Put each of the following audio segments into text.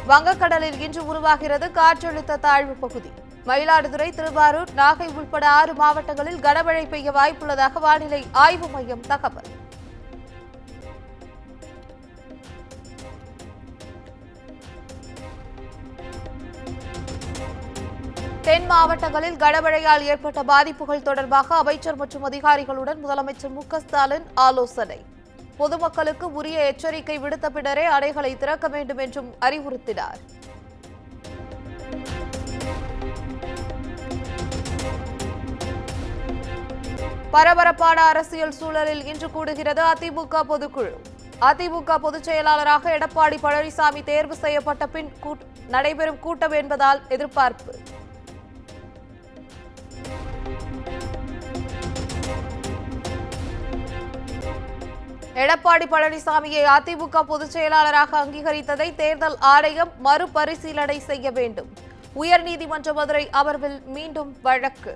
வங்கக்கடலில் இன்று உருவாகிறது காற்றழுத்த தாழ்வு பகுதி. மயிலாடுதுறை, திருவாரூர், நாகை உட்பட 6 மாவட்டங்களில் கனமழை பெய்ய வாய்ப்புள்ளதாக வானிலை ஆய்வு மையம் தகவல். தென் மாவட்டங்களில் கனமழையால் ஏற்பட்ட பாதிப்புகள் தொடர்பாக அமைச்சர் மற்றும் அதிகாரிகளுடன் முதலமைச்சர் மு க ஸ்டாலின் ஆலோசனை. பொதுமக்களுக்கு உரிய எச்சரிக்கை விடுத்த பின்னரே அணைகளை திறக்க வேண்டும் என்றும் அறிவுறுத்தினார். பரபரப்பான அரசியல் சூழலில் இன்று கூடுகிறது அதிமுக பொதுக்குழு. அதிமுக பொதுச் செயலாளராக எடப்பாடி பழனிசாமி தேர்வு செய்யப்பட்ட பின் நடைபெறும் கூட்டம் என்பதால் எதிர்பார்ப்பு. எடப்பாடி பழனிசாமியை அதிமுக பொதுச் செயலாளராக அங்கீகரித்ததை தேர்தல் ஆணையம் மறுபரிசீலனை செய்ய வேண்டும். உயர்நீதிமன்ற மதுரை அமர்வில் மீண்டும் வழக்கு.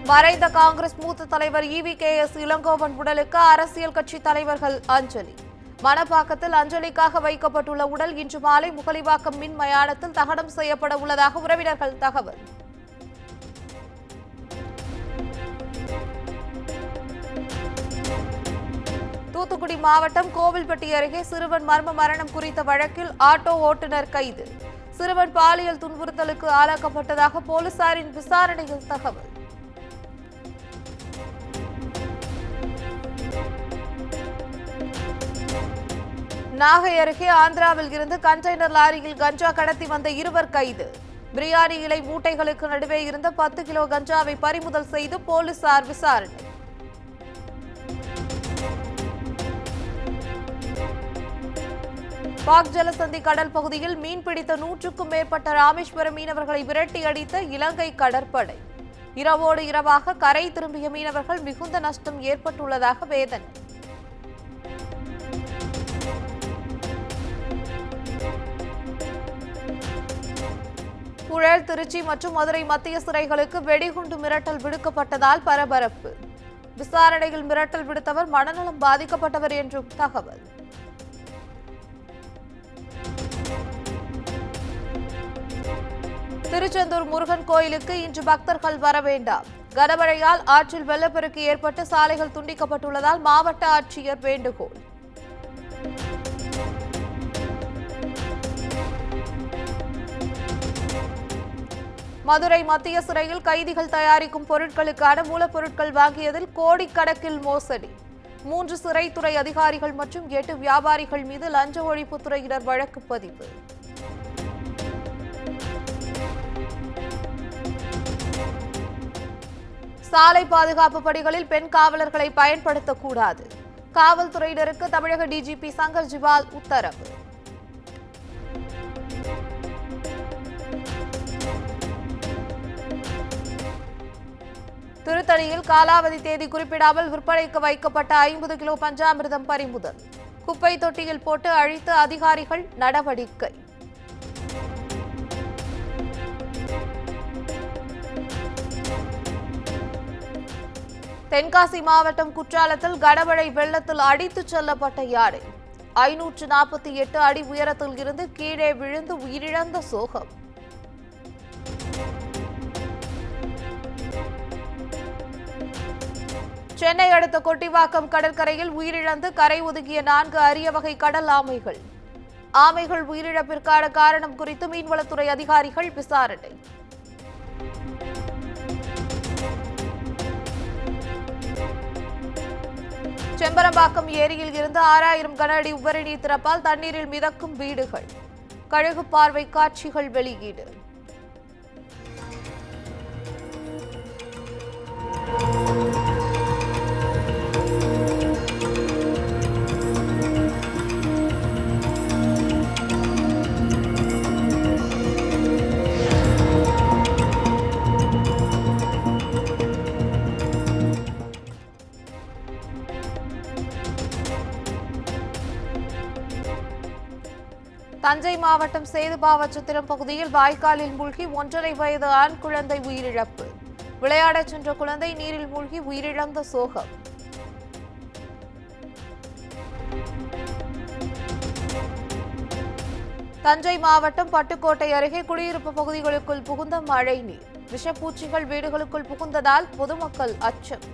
மறைந்த காங்கிரஸ் மூத்த தலைவர் EVKS இளங்கோவன் உடலுக்கு அரசியல் கட்சி தலைவர்கள் அஞ்சலி. மணப்பாக்கத்தில் அஞ்சலிக்காக வைக்கப்பட்டுள்ள உடல் இன்று மாலை முகலிவாக்கம் மின் மயானத்தில் தகனம் செய்யப்பட உள்ளதாக உறவினர்கள் தகவல். தூத்துக்குடி மாவட்டம் கோவில்பட்டி அருகே சிறுவன் மர்ம மரணம் குறித்த வழக்கில் ஆட்டோ ஓட்டுநர் கைது. சிறுவன் பாலியல் துன்புறுத்தலுக்கு ஆளாக்கப்பட்டதாக போலீசாரின் விசாரணையில் தகவல். நாகை அருகே ஆந்திராவில் இருந்து கண்டெய்னர் லாரியில் கஞ்சா கடத்தி வந்த 2 கைது. பிரியாணி இலை மூட்டைகளுக்கு நடுவே இருந்த 10 கிலோ கஞ்சாவை பறிமுதல் செய்து போலீசார் விசாரணை. பாக் ஜலசந்தி கடல் பகுதியில் மீன்பிடித்த 100க்கும் மேற்பட்ட ராமேஸ்வரம் மீனவர்களை விரட்டி அடித்த இலங்கை கடற்படை. இரவோடு இரவாக கரை திரும்பிய மீனவர்கள் மிகுந்த நஷ்டம் ஏற்பட்டுள்ளதாக வேதனை. புழல், திருச்சி மற்றும் மதுரை மத்திய சிறைகளுக்கு வெடிகுண்டு மிரட்டல் விடுக்கப்பட்டதால் பரபரப்பு. விசாரணையில் மிரட்டல் விடுத்தவர் மனநலம் பாதிக்கப்பட்டவர் என்றும் தகவல். திருச்செந்தூர் முருகன் கோயிலுக்கு இன்று பக்தர்கள் வர வேண்டாம். கனமழையால் ஆற்றில் வெள்ளப்பெருக்கு ஏற்பட்டு சாலைகள் துண்டிக்கப்பட்டுள்ளதால் மாவட்ட ஆட்சியர் வேண்டுகோள். மதுரை மத்திய சிறையில் கைதிகள் தயாரிக்கும் பொருட்களுக்கான மூலப்பொருட்கள் வாங்கியதில் கோடிக்கணக்கில் மோசடி. 3 சிறைத்துறை அதிகாரிகள் மற்றும் 8 வியாபாரிகள் மீது லஞ்ச ஒழிப்புத்துறையினர் வழக்கு பதிவு. சாலை பாதுகாப்பு பணிகளில் பெண் காவலர்களை பயன்படுத்தக்கூடாது. காவல்துறையினருக்கு தமிழக DGP சங்கர் ஜிவால் உத்தரவு. திருத்தணியில் காலாவதி தேதி குறிப்பிடாமல் விற்பனைக்கு வைக்கப்பட்ட 50 கிலோ பஞ்சாமிர்தம் பறிமுதல். குப்பை தொட்டியில் போட்டு அழித்து அதிகாரிகள் நடவடிக்கை. தென்காசி மாவட்டம் குற்றாலத்தில் கனமழை வெள்ளத்தில் அடித்துச் செல்லப்பட்ட யானை. 548 அடி உயரத்தில் இருந்து கீழே விழுந்து உயிரிழந்த சோகம். சென்னை அடுத்த கொட்டிவாக்கம் கடற்கரையில் உயிரிழந்து கரை ஒதுங்கிய 4 அரிய வகை கடல் ஆமைகள். ஆமைகள் உயிரிழப்பிற்கான காரணம் குறித்து மீன்வளத்துறை அதிகாரிகள் விசாரணை. செம்பரம்பாக்கம் ஏரியில் இருந்து 6000 கன அடி உபரி நீர் திறப்பால் தண்ணீரில் மிதக்கும் வீடுகள். கழுகு பார்வை காட்சிகள் வெளியீடு. தஞ்சை மாவட்டம் சேதுபாவச்சத்திரம் பகுதியில் வாய்க்காலில் மூழ்கி 1.5 வயது ஆண் குழந்தை உயிரிழப்பு. விளையாடச் சென்ற குழந்தை நீரில் மூழ்கி உயிரிழந்த சோகம். தஞ்சை மாவட்டம் பட்டுக்கோட்டை அருகே குடியிருப்பு பகுதிகளுக்குள் புகுந்த மழை நீர். விஷப்பூச்சிகள் வீடுகளுக்குள் புகுந்ததால் பொதுமக்கள் அச்சம்.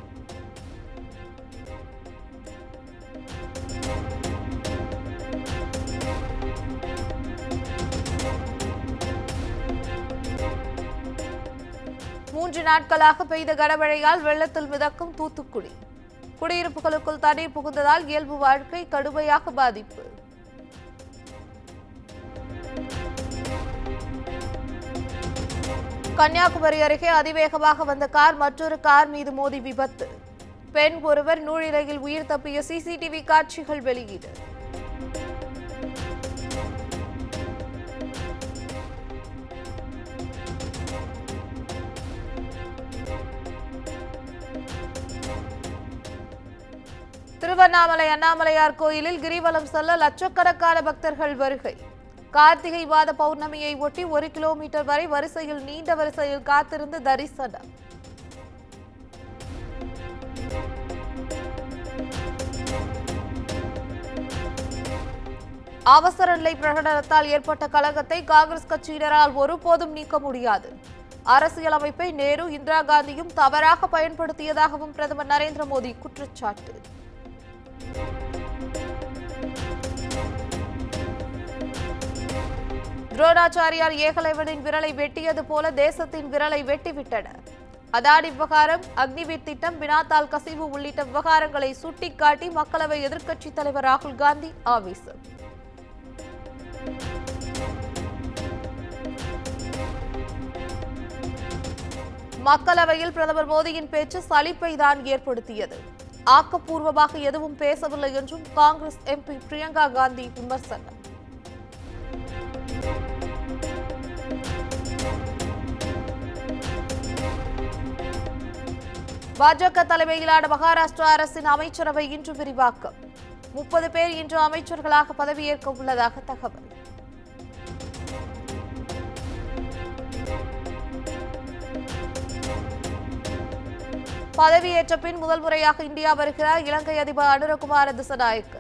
மூன்று நாட்களாக பெய்த கனமழையால் வெள்ளத்தில் மிதக்கும் தூத்துக்குடி. குடியிருப்புகளுக்குள் தண்ணீர் புகுந்ததால் இயல்பு வாழ்க்கை கடுமையாக பாதிப்பு. கன்னியாகுமரி அருகே அதிவேகமாக வந்த கார் மற்றொரு கார் மீது மோதி விபத்து. பெண் ஒருவர் நூழிலையில் உயிர் தப்பிய சிசிடிவி காட்சிகள் வெளியீடு. திருவண்ணாமலை அண்ணாமலையார் கோயிலில் கிரிவலம் செல்ல லட்சக்கணக்கான பக்தர்கள் வருகை. கார்த்திகை மாத பௌர்ணமியை ஒட்டி 1 கிலோமீட்டர் வரை வரிசையில் நீண்ட வரிசையில் காத்திருந்து தரிசனம். அவசர நிலை பிரகடனத்தால் ஏற்பட்ட கலகத்தை காங்கிரஸ் கட்சியினரால் ஒருபோதும் நீக்க முடியாது. அரசியலமைப்பை நேரு, இந்திரா காந்தியும் தவறாக பயன்படுத்தியதாகவும் பிரதமர் நரேந்திர மோடி குற்றச்சாட்டு. துரோணாச்சாரியார் ஏகலைவனின் விரலை வெட்டியது போல தேசத்தின் விரலை வெட்டிவிட்டனர். அதானி விவகாரம், அக்னிவீர் திட்டம், வினாத்தாள் கசிவு உள்ளிட்ட விவகாரங்களை சுட்டிக்காட்டி மக்களவை எதிர்க்கட்சித் தலைவர் ராகுல் காந்தி ஆவேசம். மக்களவையில் பிரதமர் மோடியின் பேச்சு சலிப்பை தான் ஏற்படுத்தியது. ஆக்கப்பூர்வமாக எதுவும் பேசவில்லை என்றும் காங்கிரஸ் எம்பி பிரியங்கா காந்தி விமர்சனம். பாஜக தலைமையிலான மகாராஷ்டிரா அரசின் அமைச்சரவை இன்று விரிவாக்கம். 30 பேர் இன்று அமைச்சர்களாக பதவியேற்க உள்ளதாக தகவல். பதவியேற்ற பின் முதல் முறையாக இந்தியா வருகிறார் இலங்கை அதிபர் அனுரகுமார திசநாயக்க.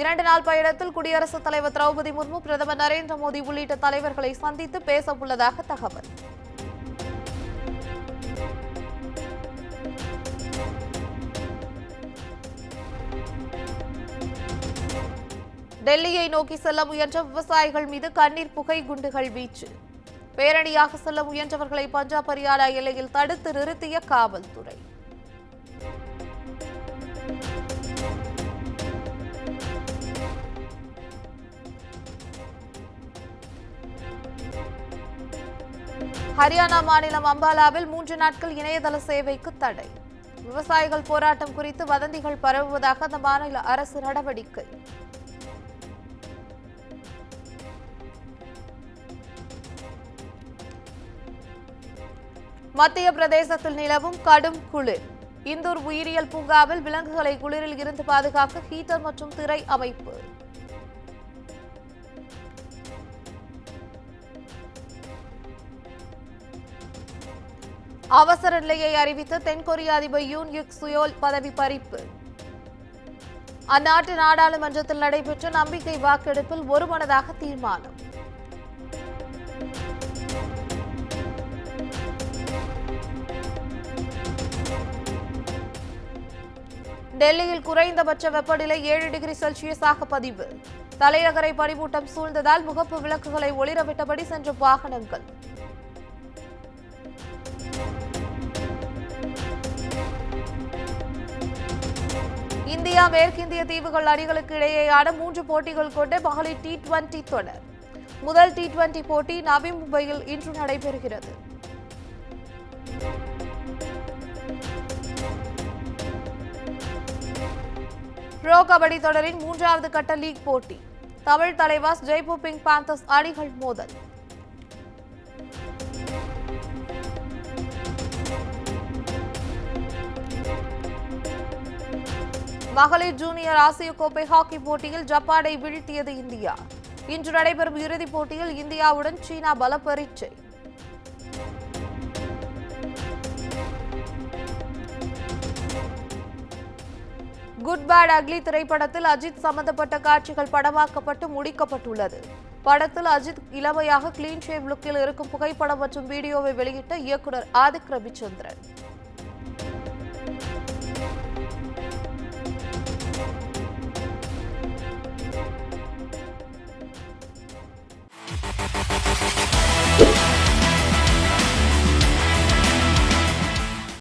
2 நாள் பயணத்தில் குடியரசுத் தலைவர் திரௌபதி முர்மு, பிரதமர் நரேந்திர மோடி உள்ளிட்ட தலைவர்களை சந்தித்து பேச உள்ளதாக தகவல். டெல்லியை நோக்கி செல்ல முயன்ற விவசாயிகள் மீது கண்ணீர் புகை குண்டுகள் வீச்சு. பேரணியாக செல்ல முயன்றவர்களை பஞ்சாப் ஹரியானா எல்லையில் தடுத்து நிறுத்திய காவல்துறை. ஹரியானா மாநிலம் அம்பாலாவில் 3 நாட்கள் இணையதள சேவைக்கு தடை. விவசாயிகள் போராட்டம் குறித்து வதந்திகள் பரவுவதாக அந்த மாநில அரசு நடவடிக்கை. மத்திய பிரதேசத்தில் நிலவும் கடும் குளிர். இந்தூர் உயிரியல் பூங்காவில் விலங்குகளை குளிரில் இருந்து பாதுகாக்க ஹீட்டர் மற்றும் திரை அமைப்பு. அவசர நிலையை அறிவித்த தென்கொரிய அதிபர் யூன் யுக் சுயோல் பதவி பறிப்பு. அந்நாட்டு நாடாளுமன்றத்தில் நடைபெற்ற நம்பிக்கை வாக்கெடுப்பில் ஒருமனதாக தீர்மானம். டெல்லியில் குறைந்தபட்ச வெப்பநிலை 7 டிகிரி செல்சியஸாக பதிவு. தலைநகரை பனிமூட்டம் சூழ்ந்ததால் முகப்பு விளக்குகளை ஒளிரவிட்டபடி சென்ற வாகனங்கள். இந்தியா மேற்கிந்திய தீவுகள் அணிகளுக்கு இடையேயான 3 போட்டிகள் கொண்ட மகளிர் T20 தொடர். முதல் T20 போட்டி நவி மும்பையில் இன்று நடைபெறுகிறது. ப்ரோ கபடி தொடரின் 3வது கட்ட லீக் போட்டி. தமிழ் தலைவாஸ் ஜெய்ப்பூர் பிங்க் பாந்தர்ஸ் அணிகள் மோதல். மகளிர் ஜூனியர் ஆசிய கோப்பை ஹாக்கி போட்டியில் ஜப்பானை வீழ்த்தியது இந்தியா. இன்று நடைபெறும் இறுதிப் போட்டியில் இந்தியாவுடன் சீனா பல பரீட்சை. குட் பேட் அக்லி திரைப்படத்தில் அஜித் சம்பந்தப்பட்ட காட்சிகள் படமாக்கப்பட்டு முடிக்கப்பட்டுள்ளது. படத்தில் அஜித் இளமையாக கிளீன் ஷேவ் லுக்கில் இருக்கும் புகைப்படம் மற்றும் வீடியோவை வெளியிட்ட இயக்குனர் ஆதிக் ரவிச்சந்திரன்.